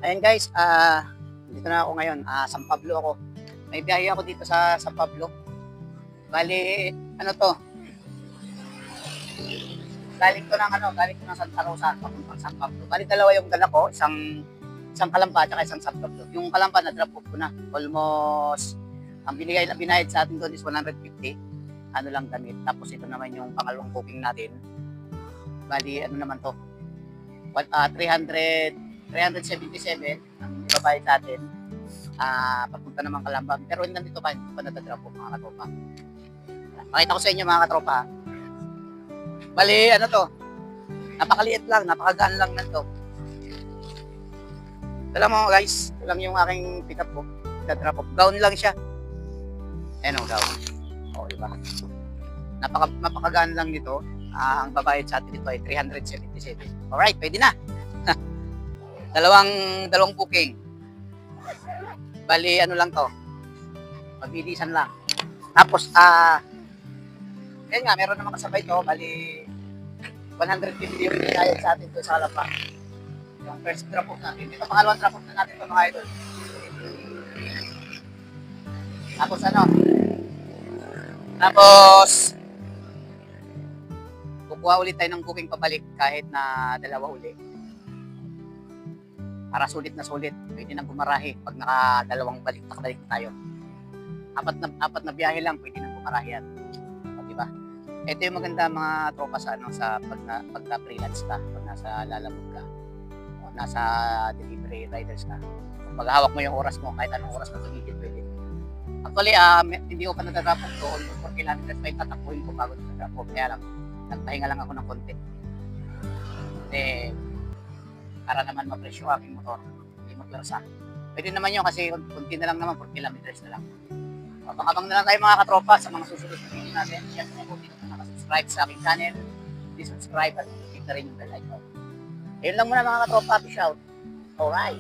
Ayan guys, dito na ako ngayon, San Pablo ako. May biyahe ako dito sa San Pablo. Bali, ano to? Galing to ng Santa Rosa, papuntang San Pablo. Bali, dalawa yung dala ko, isang Kalamba at isang San Pablo. Yung Kalamba na drop off ko na. Almost, ang binayad sa atin doon is 150. Ano lang damit. Tapos ito naman yung pangalawang booking natin. Bali, ano naman to? 377 ang ibabayad sa atin. Papunta naman Kalamba. Pero nandito pa, hindi pa natadrop po mga katropa. Pakita ko sa inyo mga katropa. Bali, ano to? Napakaliit lang, napakagaan lang na to. Alam mo guys, ito lang yung aking pick-up po. Drop off. Gown lang siya. Ayan o, gown. O, diba? Napakagaan lang nito. Ang babayad sa atin dito ay 377. Alright, pwede na. dalawang booking. Bali, ano lang to. Mabilisan lang. Tapos, yan nga, meron naman kasabay to. Bali, 150 yung binayad sa atin to sa Kalamba. Yung first drop off natin. Ito, pangalawang drop off na natin to mga idol. Tapos ano? Tapos, kukuha ulit tayo ng booking pabalik kahit na dalawa uli. Para sulit na sulit. Pwede nang bumarahe pag nakadalawang nakabalik tayo. Apat na biyahe lang, pwede nang bumarahe yan. O, diba? Ito yung maganda mga tropa sa pagka freelance ka, pag nasa lalamog ka, o nasa delivery riders ka. Pag hawak mo yung oras mo, kahit anong oras na tumigil, pwede. Actually, hindi ko pa nag-drop off doon. 4 kilometers pa yung tatakbuhin ko bago nag-drop off. Kaya lang, nagpahinga lang ako ng konti. Para naman ma-fresh yung aking motor. Hindi maglarsa. Pwede naman yun kasi kunti na lang naman, 4 kilometers na lang. Abang-abang na lang tayo mga katropa sa mga susunod na video natin. Yan po kung dito na nakasubscribe sa aking channel. Please subscribe at click na rin yung bell icon. Ayun lang muna mga katropa. Peace out. Alright.